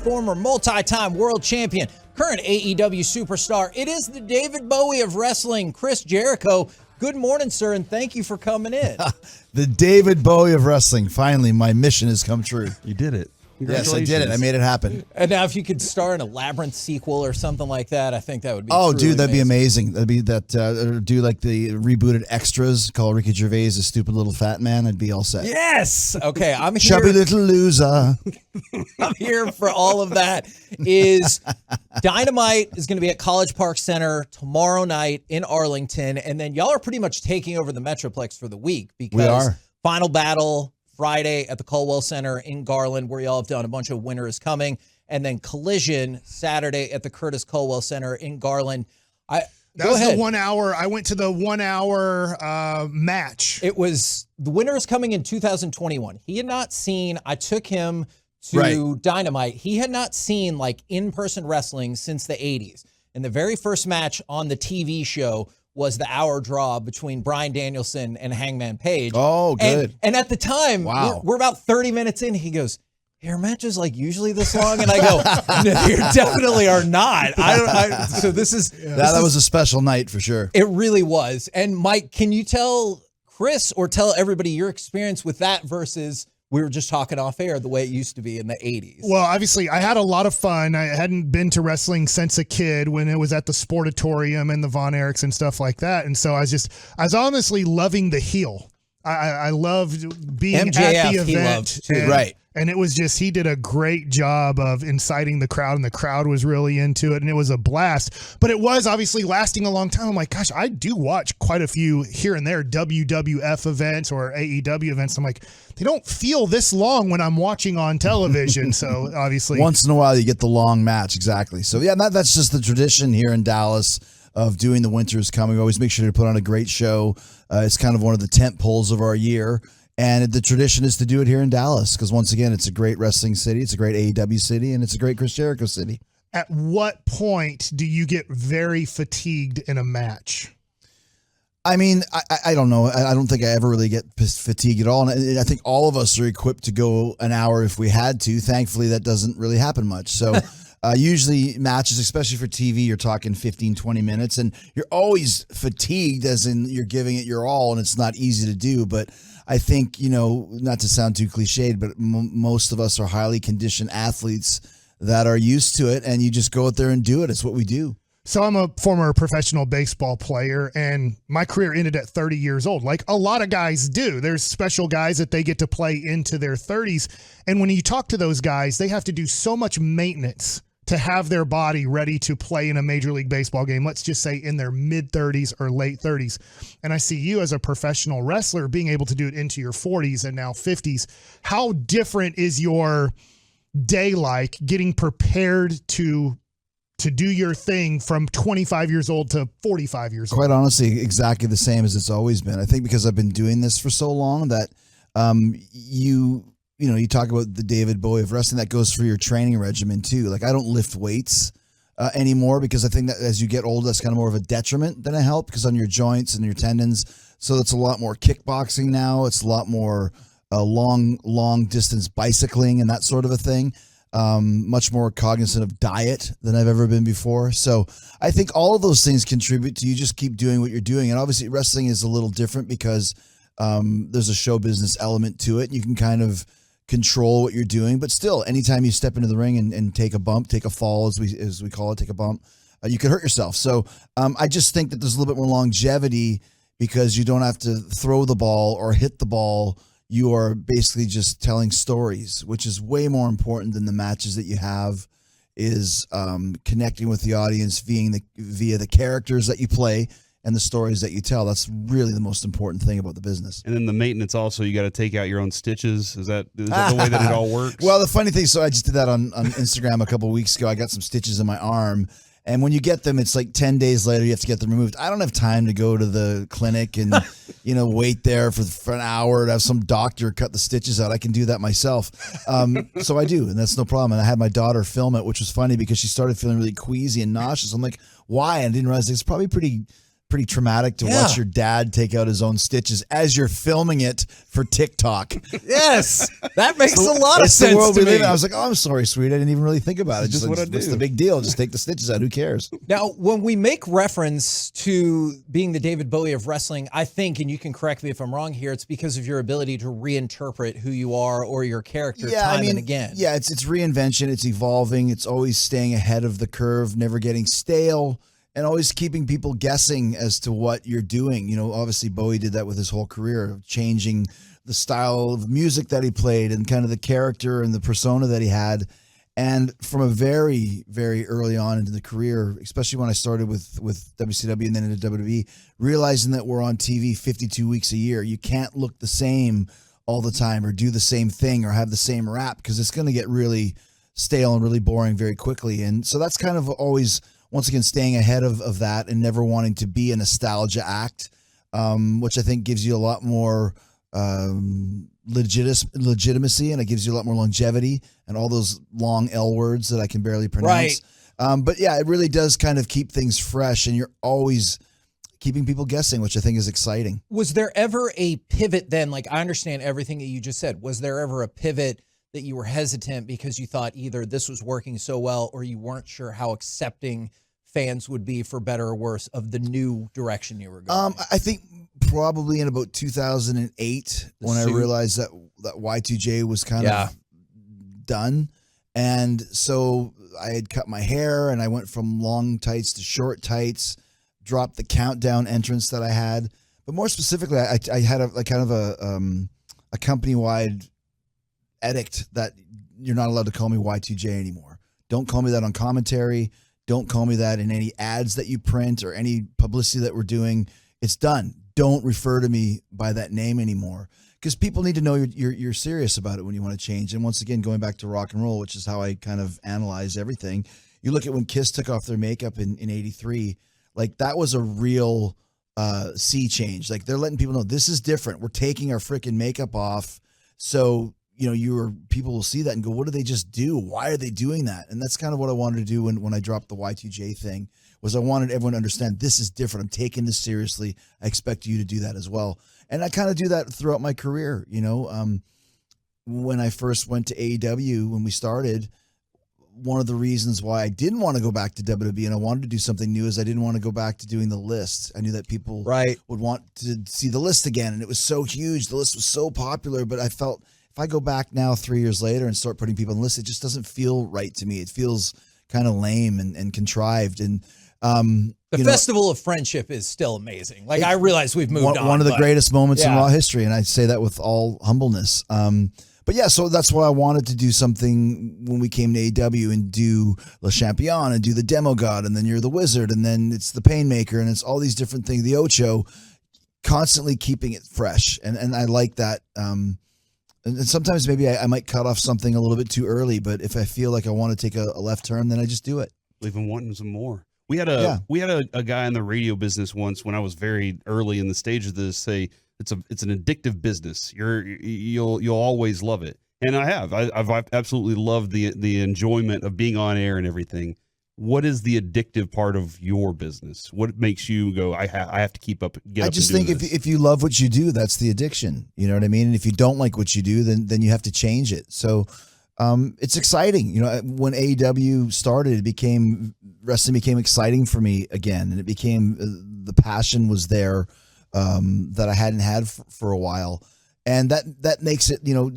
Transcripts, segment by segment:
former multi-time world champion, current AEW superstar. It is the David Bowie of wrestling, Chris Jericho. Good morning, sir, and thank you for coming in. The David Bowie of wrestling. Finally, my mission has come true. You did it. Yes, I did it. I made it happen. And now if you could star in a Labyrinth sequel or something like that, I think that would be dude, that'd be amazing. That'd be that, do like the rebooted Extras, call Ricky Gervais a stupid little fat man. I'd be all set. Yes! Okay, I'm here. Chubby little loser. I'm here for all of that. Dynamite is going to be at College Park Center tomorrow night in Arlington, and then y'all are pretty much taking over the Metroplex for the week because we are. Final Battle Friday at the Caldwell Center in Garland, where y'all have done a bunch of Winter is Coming, and then Collision Saturday at the Curtis Caldwell Center in Garland. That was the 1 hour. I went to the 1 hour match. It was the Winter is Coming in 2021. He had not seen. I took him to Dynamite. He had not seen like in-person wrestling since the 80s. And the very first match on the TV show was the hour draw between Bryan Danielson and Hangman Page. Oh, good. And at the time, we're about 30 minutes in. He goes, "Your matches like usually this long?" And I go, "No, you definitely are not." So this is that was a special night for sure. It really was. And Mike, can you tell Chris or tell everybody your experience with that versus we were just talking off air the way it used to be in the 80s? Well, obviously, I had a lot of fun. I hadn't been to wrestling since a kid when it was at the Sportatorium and the Von Erichs and stuff like that. And so I was honestly loving the heel. I loved being MJF, at the event. he loved too. Right. And it was just, he did a great job of inciting the crowd, and the crowd was really into it, and it was a blast. But it was obviously lasting a long time. I'm like, gosh, I do watch quite a few here and there WWF events or AEW events. I'm like, they don't feel this long when I'm watching on television. So obviously. Once in a while, you get the long match. Exactly. So, yeah, that's just the tradition here in Dallas of doing the Winter is Coming. We always make sure to put on a great show. It's kind of one of the tent poles of our year. And the tradition is to do it here in Dallas because, once again, it's a great wrestling city, it's a great AEW city, and it's a great Chris Jericho city. At what point do you get very fatigued in a match? I mean, I don't know. I don't think I ever really get fatigued at all. And I think all of us are equipped to go an hour if we had to. Thankfully, that doesn't really happen much. So usually matches, especially for TV, you're talking 15, 20 minutes. And you're always fatigued as in you're giving it your all, and it's not easy to do. But I think, not to sound too cliched, but most of us are highly conditioned athletes that are used to it, and you just go out there and do it. It's what we do. So I'm a former professional baseball player, and my career ended at 30 years old, like a lot of guys do. There's special guys that they get to play into their 30s, and when you talk to those guys, they have to do so much maintenance to have their body ready to play in a Major League Baseball game, let's just say in their mid-30s or late 30s. And I see you as a professional wrestler being able to do it into your 40s and now 50s. How different is your day like getting prepared to do your thing from 25 years old to 45 years old? Quite honestly, exactly the same as it's always been. I think because I've been doing this for so long that you talk about the David Bowie of wrestling, that goes for your training regimen too. Like I don't lift weights anymore because I think that as you get older, that's kind of more of a detriment than a help because on your joints and your tendons. So it's a lot more kickboxing now. It's a lot more long distance bicycling and that sort of a thing. Much more cognizant of diet than I've ever been before. So I think all of those things contribute to you just keep doing what you're doing. And obviously wrestling is a little different because there's a show business element to it. You can kind of control what you're doing, but still anytime you step into the ring and take a bump, take a fall, as we call it, take a bump, you could hurt yourself. So I just think that there's a little bit more longevity because you don't have to throw the ball or hit the ball. You are basically just telling stories, which is way more important than the matches that you have, is connecting with the audience via the characters that you play and the stories that you tell. That's really the most important thing about the business. And then the maintenance also, you got to take out your own stitches. Is that the way that it all works? Well, the funny thing, so I just did that on Instagram a couple of weeks ago. I got some stitches in my arm. And when you get them, it's like 10 days later, you have to get them removed. I don't have time to go to the clinic and, wait there for an hour to have some doctor cut the stitches out. I can do that myself. So I do, and that's no problem. And I had my daughter film it, which was funny because she started feeling really queasy and nauseous. I'm like, why? And I didn't realize it's probably pretty pretty traumatic to watch your dad take out his own stitches as you're filming it for TikTok. Yes, that makes a lot of It's sense the world to we me. live in. I was like, oh, I'm sorry, sweet. I didn't even really think about it. Just what I what's do. the big deal? Just take the stitches out. Who cares? Now, when we make reference to being the David Bowie of wrestling, I think, and you can correct me if I'm wrong here, it's because of your ability to reinterpret who you are or your character time and again. Yeah, it's reinvention. It's evolving. It's always staying ahead of the curve, never getting stale, and always keeping people guessing as to what you're doing. You know, obviously Bowie did that with his whole career, changing the style of music that he played and kind of the character and the persona that he had. And from a very, very early on into the career, especially when I started with WCW and then into WWE, realizing that we're on TV 52 weeks a year, you can't look the same all the time or do the same thing or have the same rap because it's going to get really stale and really boring very quickly. And so that's kind of always, once again, staying ahead of that and never wanting to be a nostalgia act, which I think gives you a lot more legitimacy, and it gives you a lot more longevity and all those long L words that I can barely pronounce. Right. But yeah, it really does kind of keep things fresh, and you're always keeping people guessing, which I think is exciting. Was there ever a pivot then? Like, I understand everything that you just said. Was there ever a pivot that you were hesitant because you thought either this was working so well or you weren't sure how accepting fans would be, for better or worse, of the new direction you were going? I think probably in about 2008 when I realized that Y2J was kind of done. And so I had cut my hair and I went from long tights to short tights, dropped the countdown entrance that I had. But more specifically, I had a company-wide edict that you're not allowed to call me Y2J anymore. Don't call me that on commentary. Don't call me that in any ads that you print or any publicity that we're doing. It's done. Don't refer to me by that name anymore, because people need to know you're serious about it when you want to change. And once again, going back to rock and roll, which is how I kind of analyze everything. You look at when Kiss took off their makeup in 83, like that was a real sea change. Like they're letting people know this is different. We're taking our freaking makeup off. So, you know, people will see that and go, what do they just do? Why are they doing that? And that's kind of what I wanted to do when I dropped the Y2J thing, was I wanted everyone to understand this is different. I'm taking this seriously. I expect you to do that as well. And I kind of do that throughout my career. You know, when I first went to AEW, when we started, one of the reasons why I didn't want to go back to WWE and I wanted to do something new is I didn't want to go back to doing the list. I knew that people would want to see the list again. And it was so huge. The list was so popular, but I felt if I go back now 3 years later and start putting people on the list, it just doesn't feel right to me. It feels kind of lame and contrived. And the Festival of Friendship is still amazing. Like, I realize we've moved on. One of the greatest moments in Raw history, and I say that with all humbleness. But yeah, so that's why I wanted to do something when we came to AEW and do Le Champion and do the Demo God, and then you're the Wizard, and then it's the Painmaker, and it's all these different things, the Ocho, constantly keeping it fresh. And I like that. And sometimes maybe I might cut off something a little bit too early, but if I feel like I want to take a left turn, then I just do it. Leave them wanting some more. We had a guy in the radio business once when I was very early in the stage of this say it's an addictive business. You'll always love it, and I have. I've absolutely loved the enjoyment of being on air and everything. What is the addictive part of your business? What makes you go, I have to keep up? I just think if you love what you do, that's the addiction. You know what I mean? And if you don't like what you do, then you have to change it. So it's exciting. You know, when AEW started, wrestling became exciting for me again, and it became the passion was there that I hadn't had for a while, and that makes it, you know,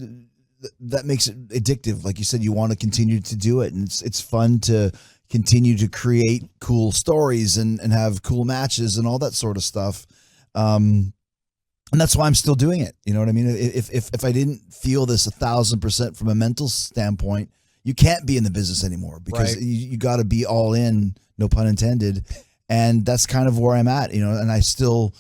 that makes it addictive. Like you said, you want to continue to do it, and it's fun to continue to create cool stories and have cool matches and all that sort of stuff. And that's why I'm still doing it. You know what I mean? If I didn't feel this 1,000% from a mental standpoint, you can't be in the business anymore, because you got to be all in, no pun intended. And that's kind of where I'm at, you know, and I still,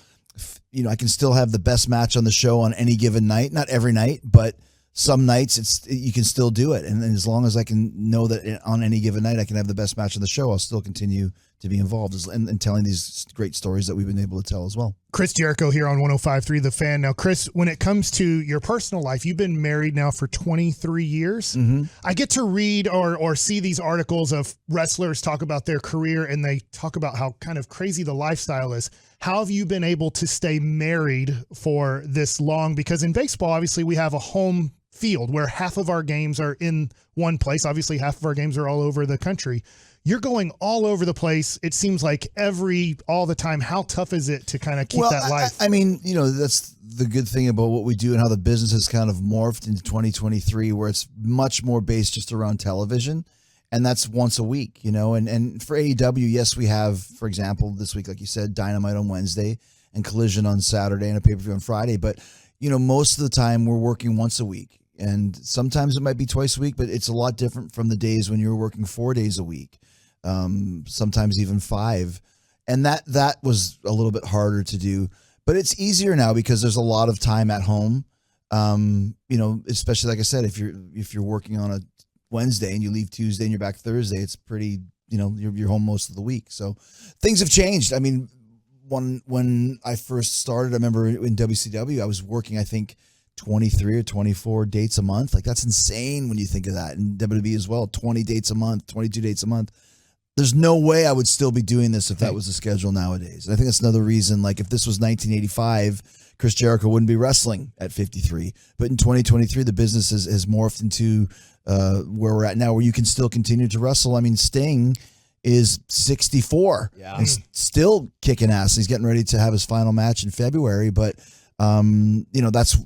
you know, I can still have the best match on the show on any given night, not every night, but some nights you can still do it. And as long as I can know that on any given night I can have the best match on the show, I'll still continue to be involved and telling these great stories that we've been able to tell as well. Chris Jericho here on 105.3 The Fan. Now, Chris, when it comes to your personal life, you've been married now for 23 years. Mm-hmm. I get to read or see these articles of wrestlers talk about their career, and they talk about how kind of crazy the lifestyle is. How have you been able to stay married for this long? Because in baseball, obviously, we have a home field where half of our games are in one place. Obviously, half of our games are all over the country. You're going all over the place. It seems like all the time. How tough is it to kind of keep that life? I mean, that's the good thing about what we do and how the business has kind of morphed into 2023, where it's much more based just around television. And that's once a week, and for AEW, yes, we have, for example, this week, like you said, Dynamite on Wednesday and Collision on Saturday and a pay-per-view on Friday. But, most of the time we're working once a week. And sometimes it might be twice a week, but it's a lot different from the days when you were working 4 days a week, sometimes even 5. And that was a little bit harder to do. But it's easier now because there's a lot of time at home, especially, like I said, if you're working on a Wednesday and you leave Tuesday and you're back Thursday, it's pretty, you're home most of the week. So things have changed. I mean, when I first started, I remember in WCW, I was working, I think, 23 or 24 dates a month. Like, that's insane when you think of that. And WWE as well, 20 dates a month, 22 dates a month. There's no way I would still be doing this if that was the schedule nowadays. And I think that's another reason, like if this was 1985, Chris Jericho wouldn't be wrestling at 53. But in 2023, the business has morphed into where we're at now, where you can still continue to wrestle. I mean, Sting is 64 and still kicking ass. He's getting ready to have his final match in February, but that's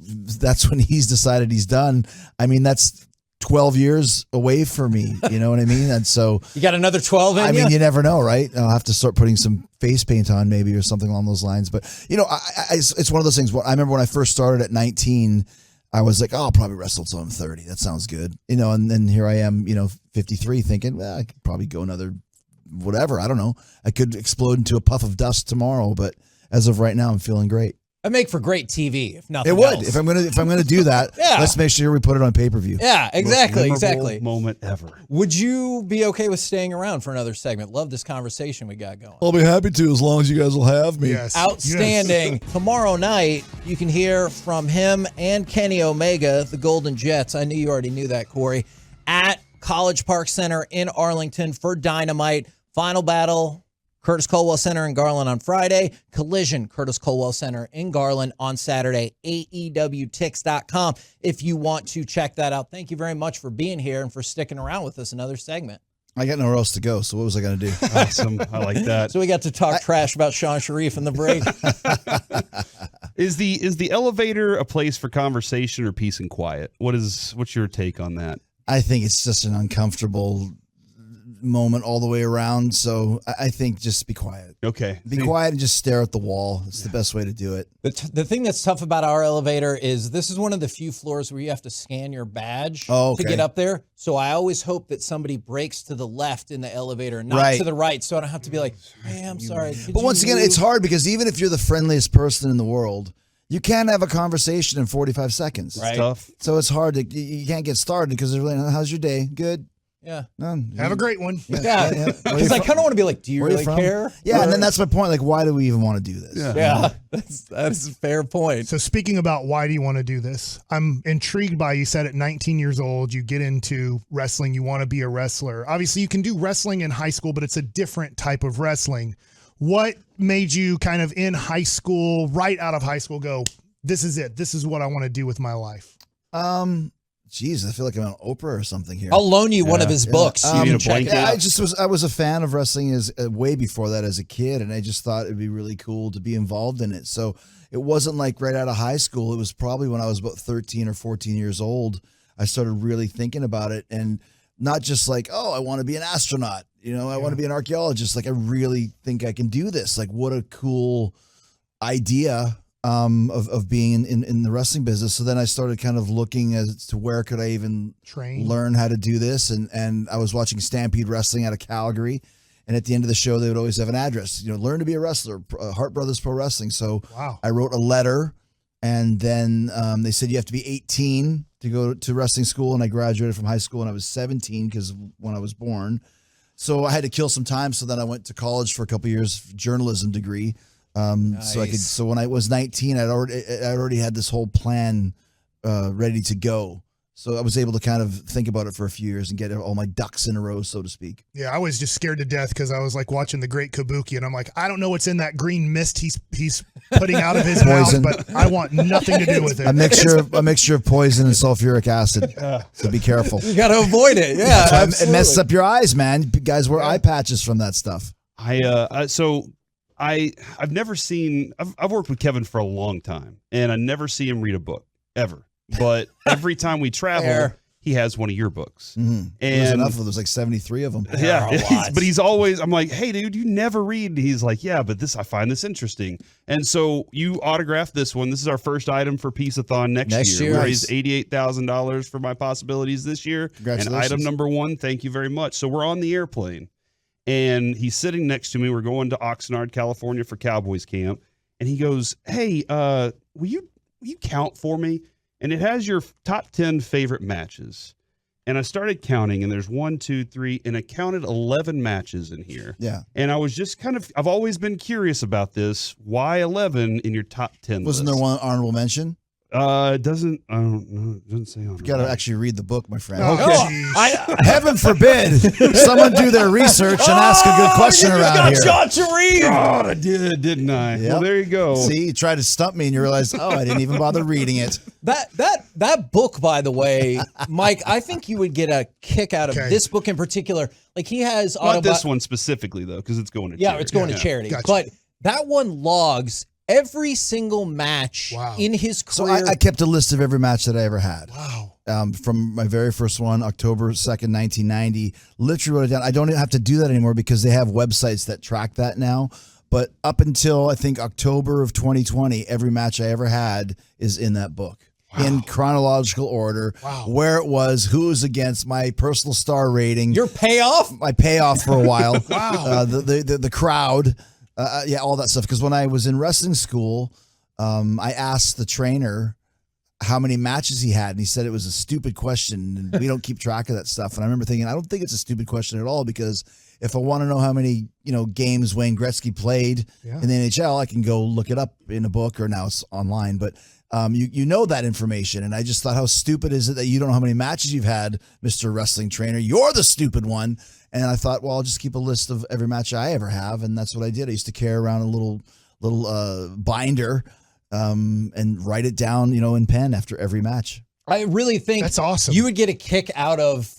when he's decided he's done. I mean, that's 12 years away for me, you know what I mean? And so you got another 12 in I mean, you never know, right? I'll have to start putting some face paint on maybe or something along those lines. But, it's one of those things. I remember when I first started at 19, I was like, I'll probably wrestle till I'm 30. That sounds good. And then here I am, 53 thinking, well, I could probably go another whatever. I don't know. I could explode into a puff of dust tomorrow. But as of right now, I'm feeling great. It'd make for great TV, if nothing else. It would. Else. If I'm gonna do that, let's make sure we put it on pay-per-view. Yeah, exactly. Moment ever. Would you be okay with staying around for another segment? Love this conversation we got going. I'll be happy to, as long as you guys will have me. Yes. Outstanding. Yes. Tomorrow night, you can hear from him and Kenny Omega, the Golden Jets. I knew you already knew that, Corey. At College Park Center in Arlington for Dynamite. Final battle. Curtis Colwell Center in Garland on Friday. Collision, Curtis Colwell Center in Garland on Saturday. AEWTix.com if you want to check that out. Thank you very much for being here and for sticking around with us another segment. I got nowhere else to go, so what was I going to do? Awesome. I like that. So we got to talk trash about Sean Sharif in the break. Is the elevator a place for conversation or peace and quiet? What's your take on that? I think it's just an uncomfortable moment all the way around, so I think just be quiet. Okay. Be quiet and just stare at the wall. It's the best way to do it. The thing that's tough about our elevator is this is one of the few floors where you have to scan your badge to get up there. So I always hope that somebody breaks to the left in the elevator, not to the right, so I don't have to be like, hey, I'm sorry. But once again, it's hard because even if you're the friendliest person in the world, you can't have a conversation in 45 seconds. Right. It's tough. So it's hard you can't get started because they're like, how's your day? Good. Yeah. Have a great one. Yeah. Because I kind of want to be like, do you really care? Yeah, and then that's my point. Like, why do we even want to do this? Yeah. That's a fair point. So speaking about why do you want to do this, I'm intrigued by, you said at 19 years old, you get into wrestling, you want to be a wrestler. Obviously, you can do wrestling in high school, but it's a different type of wrestling. What made you kind of in high school, right out of high school, go, this is it. This is what I want to do with my life? Jeez, I feel like I'm on Oprah or something here. I'll loan you one of his books. You need a blanket. I was a fan of wrestling as way before that as a kid, and I just thought it'd be really cool to be involved in it. So it wasn't like right out of high school. It was probably when I was about 13 or 14 years old, I started really thinking about it, and not just like, oh, I want to be an astronaut. I want to be an archaeologist. Like, I really think I can do this. Like, what a cool idea of being in the wrestling business. So then I started kind of looking as to where could I even learn how to do this. And I was watching Stampede Wrestling out of Calgary. And at the end of the show, they would always have an address, learn to be a wrestler, Hart Brothers Pro Wrestling. So I wrote a letter, and then they said you have to be 18 to go to wrestling school. And I graduated from high school when I was 17 because when I was born. So I had to kill some time. So then I went to college for a couple of years, journalism degree. So when I was 19, I'd already had this whole plan ready to go. So I was able to kind of think about it for a few years and get all my ducks in a row, so to speak. Yeah, I was just scared to death because I was like watching The Great Kabuki, and I'm like, I don't know what's in that green mist he's putting out of his mouth, but I want nothing to do with it. A mixture of poison and sulfuric acid. So be careful. You got to avoid it. Yeah, it messes up your eyes, man. Guys wear eye patches from that stuff. I've never seen. I've worked with Kevin for a long time, and I never see him read a book ever. But every time we travel, he has one of your books. Mm-hmm. And there's enough of them. There's like 73 of them. Yeah. But he's always, I'm like, hey, dude, you never read. And he's like, yeah, but I find this interesting. And so you autographed this one. This is our first item for Peace-a-thon next year. We raised $88,000 for My Possibilities this year. Congratulations. And item number 1, thank you very much. So we're on the airplane, and he's sitting next to me. We're going to Oxnard, California for Cowboys camp. And he goes, hey, will you count for me? And it has your top 10 favorite matches. And I started counting, and there's 1, 2, 3, and I counted 11 matches in here. Yeah. And I was just I've always been curious about this. Why 11 in your top 10 Wasn't list? there one honorable mention? It doesn't, I don't know. It doesn't say on You got to actually read the book, my friend. Heaven forbid someone do their research and ask a good question around here. Shot to read. Oh, I did, didn't I? Yep. Well, there you go. See, you tried to stump me and you realized, I didn't even bother reading it. That book, by the way, Mike, I think you would get a kick out of this book in particular. Like he has not this one specifically though, because it's going to charity. Yeah, it's going to charity. Gotcha. But that one logs every single match in his career. So I kept a list of every match that I ever had. Wow. From my very first one, October 2nd, 1990. Literally wrote it down. I don't even have to do that anymore because they have websites that track that now. But up until, I think, October of 2020, every match I ever had is in that book. Wow. In chronological order, where it was, who was against, my personal star rating. Your payoff? My payoff for a while. The crowd. All that stuff. Because when I was in wrestling school, I asked the trainer how many matches he had, and he said it was a stupid question, and we don't keep track of that stuff. And I remember thinking, I don't think it's a stupid question at all, because if I want to know how many games Wayne Gretzky played in the NHL, I can go look it up in a book, or now it's online. But you know that information, and I just thought, how stupid is it that you don't know how many matches you've had, Mr. Wrestling Trainer? You're the stupid one. And I thought, well, I'll just keep a list of every match I ever have, and that's what I did. I used to carry around a little binder and write it down, in pen after every match. I really think that's awesome. You would get a kick out of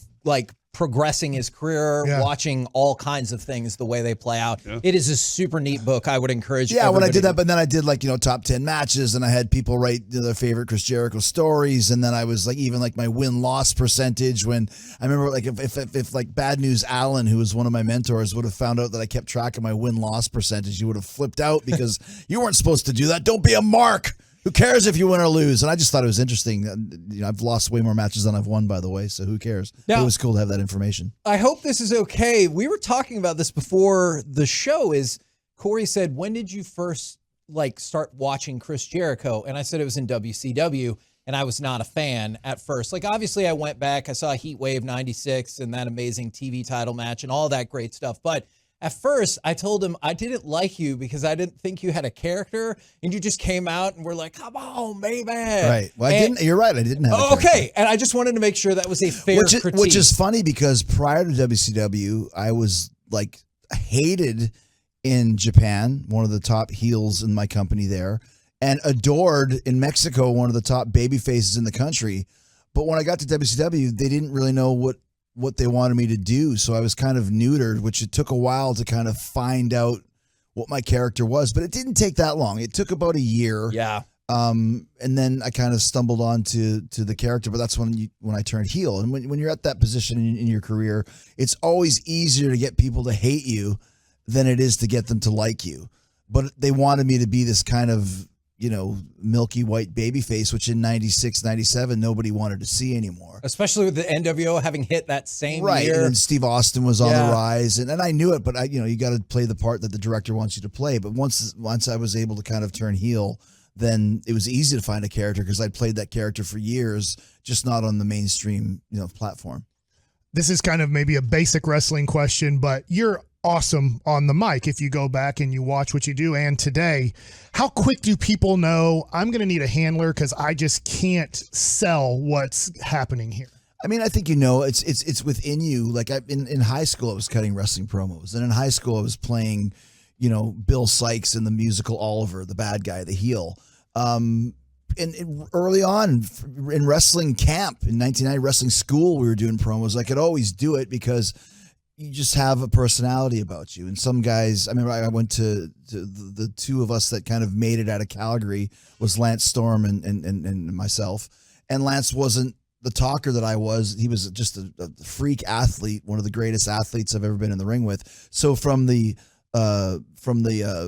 progressing his career, watching all kinds of things the way they play out. Yeah. It is a super neat book. I would encourage everybody. When I did that, but then I did top 10 matches, and I had people write their favorite Chris Jericho stories, and then I was even my win-loss percentage. When I remember if Bad News Allen, who was one of my mentors, would have found out that I kept track of my win-loss percentage, he would have flipped out because you weren't supposed to do that. Don't be a mark. Who cares if you win or lose? And I just thought it was interesting. I've lost way more matches than I've won, by the way, so who cares? Now, it was cool to have that information. I hope this is okay. We were talking about this before the show. Corey said, when did you first start watching Chris Jericho? And I said it was in WCW, and I was not a fan at first. Obviously, I went back. I saw Heat Wave 96 and that amazing TV title match and all that great stuff. But at first, I told him I didn't like you because I didn't think you had a character, and you just came out and were like, "Come on, baby!" Right. Well, I didn't. You're right. I didn't have. A okay, and I just wanted to make sure that was a fair critique. Which is funny because prior to WCW, I was hated in Japan, one of the top heels in my company there, and adored in Mexico, one of the top baby faces in the country. But when I got to WCW, they didn't really know what they wanted me to do. So I was kind of neutered, which it took a while to kind of find out what my character was, but it didn't take that long. It took about a year. Yeah. And then I kind of stumbled on to the character, but that's when I turned heel. And when you're at that position in your career, it's always easier to get people to hate you than it is to get them to like you. But they wanted me to be this kind of, milky white baby face, which in 96, 97, nobody wanted to see anymore. Especially with the NWO having hit that same year. And Steve Austin was on the rise. And I knew it, but you got to play the part that the director wants you to play. But once I was able to kind of turn heel, then it was easy to find a character because I'd played that character for years, just not on the mainstream, platform. This is kind of maybe a basic wrestling question, but you're awesome on the mic if you go back and you watch what you do. And today, how quick do people know I'm going to need a handler because I just can't sell what's happening here? I mean, I think it's within you. Like in high school, I was cutting wrestling promos, and in high school, I was playing, Bill Sykes in the musical Oliver, the bad guy, the heel. And early on in wrestling camp in 1990, wrestling school, we were doing promos. I could always do it because you just have a personality about you. And some guys, I remember I went to the two of us that kind of made it out of Calgary was Lance Storm and myself. And Lance wasn't the talker that I was. He was just a freak athlete, one of the greatest athletes I've ever been in the ring with. So from the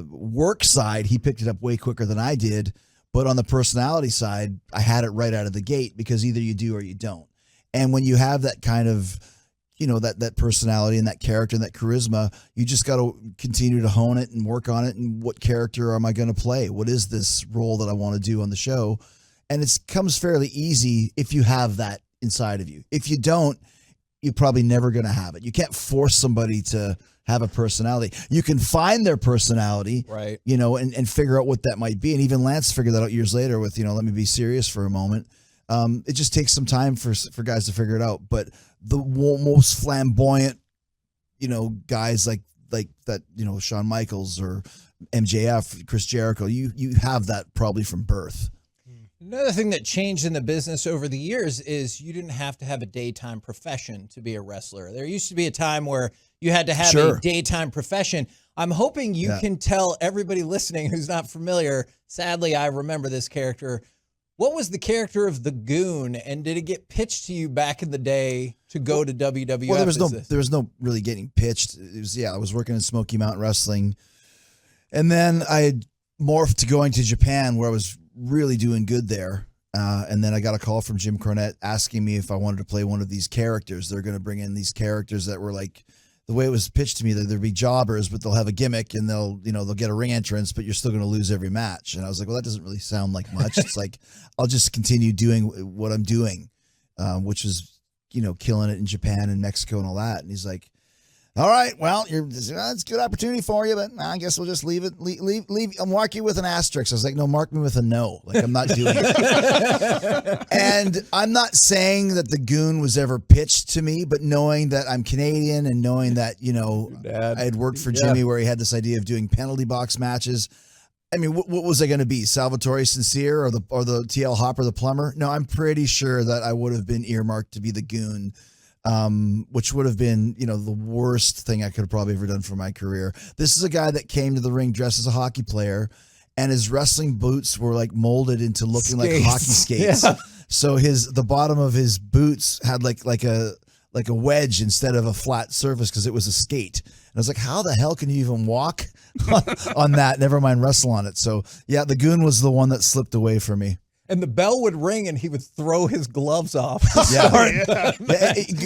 work side, he picked it up way quicker than I did. But on the personality side, I had it right out of the gate because either you do or you don't. And when you have that kind of, that personality and that character and that charisma, you just got to continue to hone it and work on it. And what character am I going to play? What is this role that I want to do on the show? And it comes fairly easy if you have that inside of you. If you don't, you're probably never going to have it. You can't force somebody to have a personality. You can find their personality, right? And figure out what that might be. And even Lance figured that out years later with, let me be serious for a moment. It just takes some time for guys to figure it out. But the most flamboyant, guys like that, Shawn Michaels or MJF, Chris Jericho, you have that probably from birth. Another thing that changed in the business over the years is you didn't have to have a daytime profession to be a wrestler. There used to be a time where you had to have a daytime profession. I'm hoping you can tell everybody listening who's not familiar, sadly, I remember this character. What was the character of the Goon, and did it get pitched to you back in the day to go to WWF? Well, there was no really getting pitched. It was, I was working in Smoky Mountain Wrestling, and then I had morphed to going to Japan where I was really doing good there. And then I got a call from Jim Cornette asking me if I wanted to play one of these characters. They're going to bring in these characters that were like, the way it was pitched to me, that there'd be jobbers, but they'll have a gimmick and they'll get a ring entrance, but you're still going to lose every match. And I was like, well, that doesn't really sound like much. It's like, I'll just continue doing what I'm doing, which is, killing it in Japan and Mexico and all that. And he's like, all right, well, it's a good opportunity for you, but I guess we'll just leave it. Leave. I'll mark you with an asterisk. I was like, no, mark me with a no. Like, I'm not doing it. And I'm not saying that the Goon was ever pitched to me, but knowing that I'm Canadian and knowing that, I had worked for Jimmy where he had this idea of doing penalty box matches. I mean, what was I going to be? Salvatore Sincere or the TL Hopper, the plumber? No, I'm pretty sure that I would have been earmarked to be the Goon. Which would have been, the worst thing I could have probably ever done for my career. This is a guy that came to the ring dressed as a hockey player, and his wrestling boots were like molded into looking like hockey skates. Yeah. So the bottom of his boots had like a wedge instead of a flat surface because it was a skate. And I was like, how the hell can you even walk on that? Never mind wrestle on it. So yeah, the Goon was the one that slipped away from me. And the bell would ring, and he would throw his gloves off.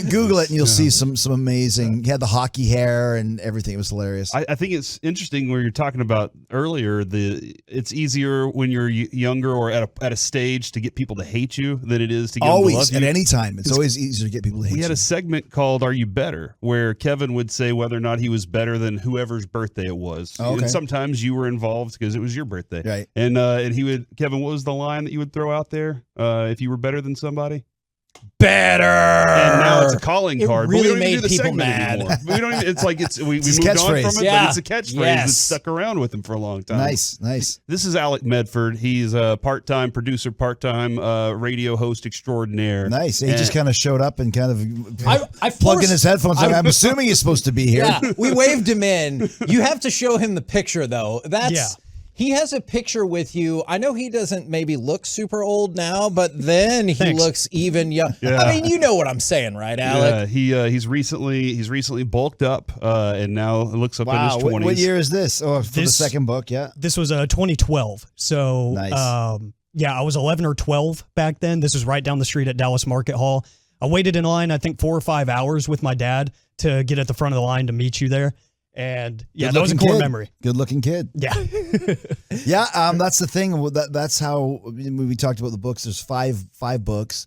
Google it, and you'll see some amazing. He had the hockey hair and everything. It was hilarious. I think it's interesting where you're talking about earlier. It's easier when you're younger or at a stage to get people to hate you than it is to get them to love you. At any time. It's always easier to get people to hate you. We had a segment called "Are You Better?" where Kevin would say whether or not he was better than whoever's birthday it was. Oh, okay. And sometimes you were involved because it was your birthday. Right. And Kevin, what was the line that you would throw out there if you were better than somebody? Better. And now it's a calling card. Really but we don't made even do the people segment mad. Anymore. We don't even, we moved catchphrase. on from it, but it's a catchphrase that stuck around with him for a long time. Nice. This is Alec Medford. He's a part-time producer, part-time radio host extraordinaire. Nice. He just kind of showed up and kind of plugged in his headphones. I'm assuming he's supposed to be here. Yeah, we waved him in. You have to show him the picture, though. He has a picture with you. I know he doesn't maybe look super old now, but then he looks even young. Yeah. I mean, you know what I'm saying, right, Alec? Yeah, he's recently bulked up, and now looks up in his 20s. What year is this? Oh, for the second book, yeah. This was 2012. So, nice. I was 11 or 12 back then. This was right down the street at Dallas Market Hall. I waited in line, I think 4 or 5 hours with my dad to get at the front of the line to meet you there. And that was a core memory. Good looking kid. Yeah. Yeah. That's the thing. That's how when we talked about the books, there's five books.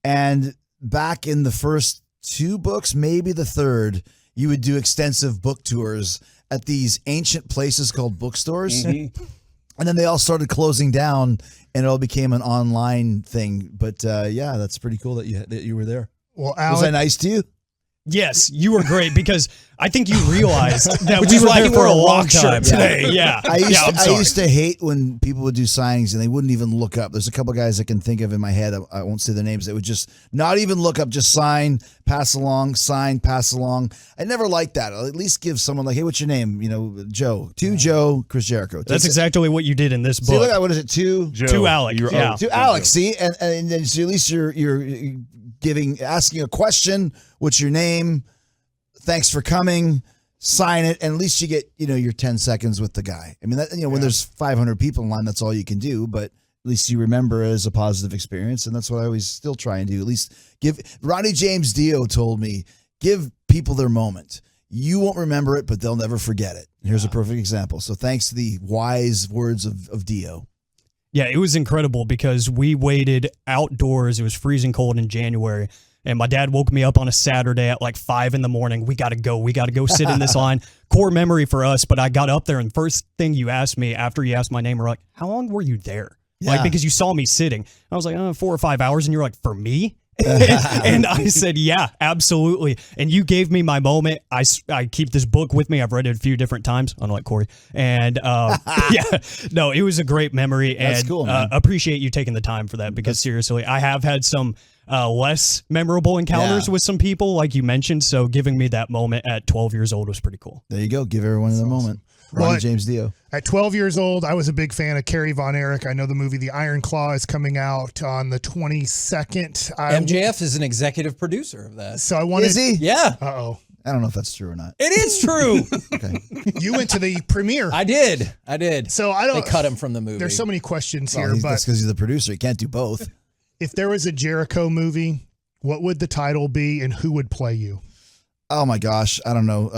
And back in the first 2 books, maybe the 3rd, you would do extensive book tours at these ancient places called bookstores. Mm-hmm. And then they all started closing down, and it all became an online thing. But yeah, that's pretty cool that you were there. Well, Was Alex, that nice to you? Yes, you were great because I think you realized that Which we is were why there you for wore a a long rock shirt time today. Yeah. I I'm sorry. used to hate when people would do signings and they wouldn't even look up. There's a couple guys I can think of in my head. I won't say their names. They would just not even look up, just sign, pass along, sign, pass along. I never liked that. I'll at least give someone like, hey, what's your name? You know, Joe. To Joe, Chris Jericho. That's exactly what you did in this See, look book. at what is it? Joe, To Alex, yeah. To Alex. See, and then so at least you're asking a question. What's your name? Thanks for coming. Sign it, and at least you get your 10 seconds with the guy. I mean, that, when there's 500 people in line, that's all you can do. But at least you remember it as a positive experience, and that's what I always still try and do. At least give. Ronnie James Dio told me, give people their moment. You won't remember it, but they'll never forget it. Here's a perfect example. So thanks to the wise words of Dio. Yeah, it was incredible because we waited outdoors. It was freezing cold in January. And my dad woke me up on a Saturday at like 5 a.m. We got to go. We got to go sit in this line. Core memory for us. But I got up there, and first thing you asked me after you asked my name, we're like, how long were you there? Yeah. Like, because you saw me sitting. I was like, 4 or 5 hours. And you're like, for me? And I said, yeah, absolutely. And you gave me my moment. I keep this book with me. I've read it a few different times, unlike Corey. And yeah, no, it was a great memory. That's and cool, man. appreciate you taking the time for that because seriously, I have had some less memorable encounters with some people, like you mentioned. So giving me that moment at 12 years old was pretty cool. There you go. Give everyone their moment. Ronnie James Dio. At 12 years old, I was a big fan of Kerry Von Erich. I know the movie The Iron Claw is coming out on the 22nd. MJF is an executive producer of that. So I wanted. Is he? Yeah, Uh-oh. I don't know if that's true or not. it is true. Okay. You went to the premiere. I did. So I don't. They cut him from the movie. There's so many questions Well, here, that's but because he's the producer. He can't do both. if there was a Jericho movie, what would the title be and who would play you? Oh my gosh, I don't know.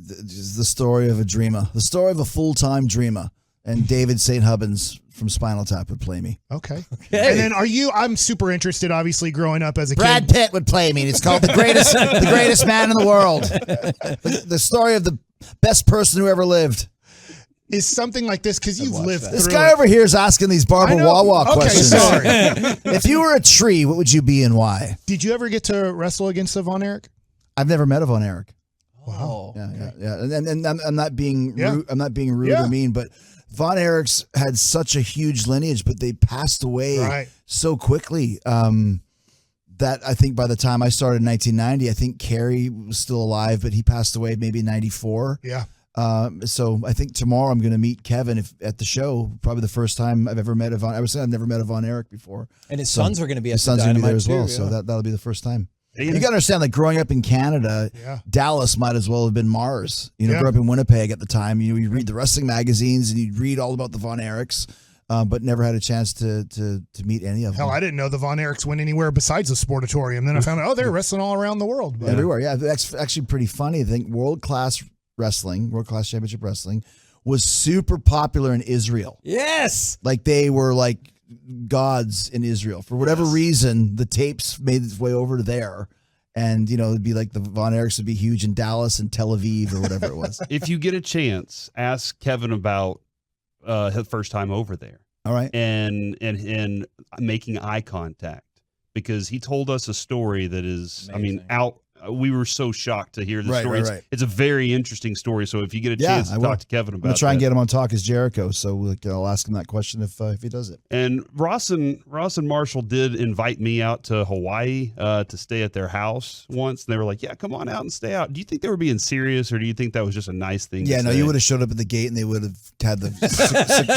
The story of a dreamer, the story of a full-time dreamer, and David St. Hubbins from Spinal Tap would play me. Okay. And then I'm super interested, obviously, growing up as a Brad kid. Pitt would play me. It's called the greatest man in the world. The story of the best person who ever lived. Is something like this, because you've lived through This guy over here is asking these Barbara I know. Wawa Okay, questions. sorry. If you were a tree, what would you be and why? Did you ever get to wrestle against a Von Erich? I've never met a Von Erich. Wow. Yeah. And I'm not being rude. I'm not being rude Yeah. or mean, but Von Erichs had such a huge lineage, but they passed away so quickly that I think by the time I started in 1990, I think Kerry was still alive, but he passed away maybe in 94. Yeah. So I think tomorrow I'm going to meet Kevin at the show. Probably the first time I've ever met a Von. I was saying I've never met a Von Erich before. And his sons are going to be at His sons are going to be there as well. Dynamite too, So yeah. that'll be the first time. Yeah. You got to understand, like growing up in Canada, Dallas might as well have been Mars. Grew up in Winnipeg at the time. You read the wrestling magazines and you'd read all about the Von Erichs, but never had a chance to meet any of them. Hell, I didn't know the Von Erichs went anywhere besides the Sportatorium. Then I found out, they're wrestling all around the world. But Everywhere, yeah. That's actually pretty funny. I think world class championship wrestling, was super popular in Israel. Yes. Like they were like gods in Israel. For whatever reason, the tapes made its way over to there. And, it'd be like the Von Erichs would be huge in Dallas and Tel Aviv or whatever it was. If you get a chance, ask Kevin about his first time over there. All right. And making eye contact, because he told us a story that is, Amazing. we were so shocked to hear the Right, story. right. It's a very interesting story. So if you get a chance to I will. talk to Kevin about I'm going to try and that. get him on Talk as Jericho. So I'll ask him that question if he does it. And Ross and Marshall did invite me out to Hawaii to stay at their house once. And they were like, yeah, come on out and stay out. Do you think they were being serious, or do you think that was just a nice thing Yeah, to no, say? you would have showed up at the gate and they would have had the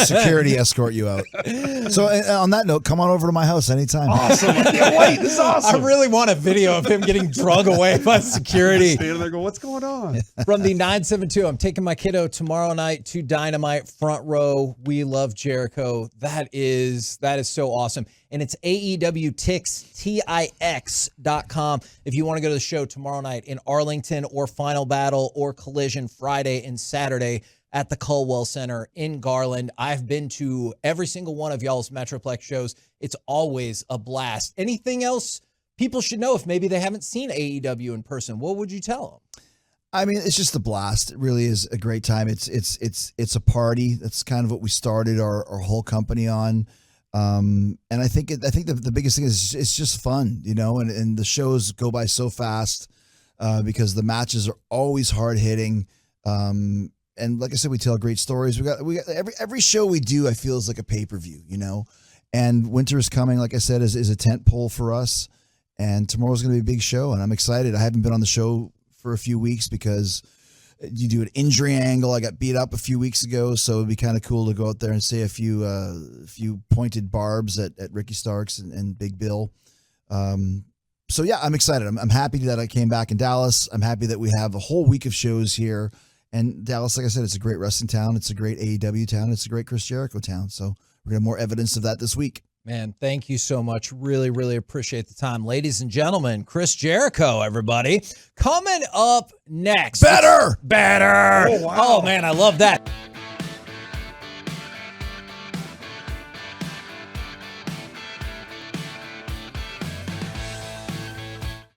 security escort you out. So on that note, come on over to my house anytime. Awesome. I can't wait. This is awesome. I really want a video of him getting drug away by security. Standing there going, what's going on? From the 972, I'm taking my kiddo tomorrow night to Dynamite, front row. We love Jericho. That is so awesome. And it's AEW Tix.com if you want to go to the show tomorrow night in Arlington, or Final Battle or Collision Friday and Saturday at the Culwell Center in Garland. I've been to every single one of y'all's Metroplex shows. It's always a blast. Anything else people should know if maybe they haven't seen AEW in person? What would you tell them? I mean, it's just a blast. It really is a great time. It's a party. That's kind of what we started our whole company on. And I think the biggest thing is it's just fun, and the shows go by so fast because the matches are always hard hitting. And like I said, we tell great stories. We got every show we do, I feel, is like a pay-per-view, and winter is coming, like I said, is a tent pole for us. And tomorrow's going to be a big show, and I'm excited. I haven't been on the show for a few weeks because you do an injury angle. I got beat up a few weeks ago, so it'd be kind of cool to go out there and say a few pointed barbs at Ricky Starks and Big Bill. So yeah, I'm excited. I'm happy that I came back in Dallas. I'm happy that we have a whole week of shows here. And Dallas, like I said, it's a great wrestling town. It's a great AEW town. It's a great Chris Jericho town. So we're going to have more evidence of that this week. Man, thank you so much. Really, really appreciate the time. Ladies and gentlemen, Chris Jericho, everybody. Coming up next. Better! Oh, wow. Oh, man, I love that.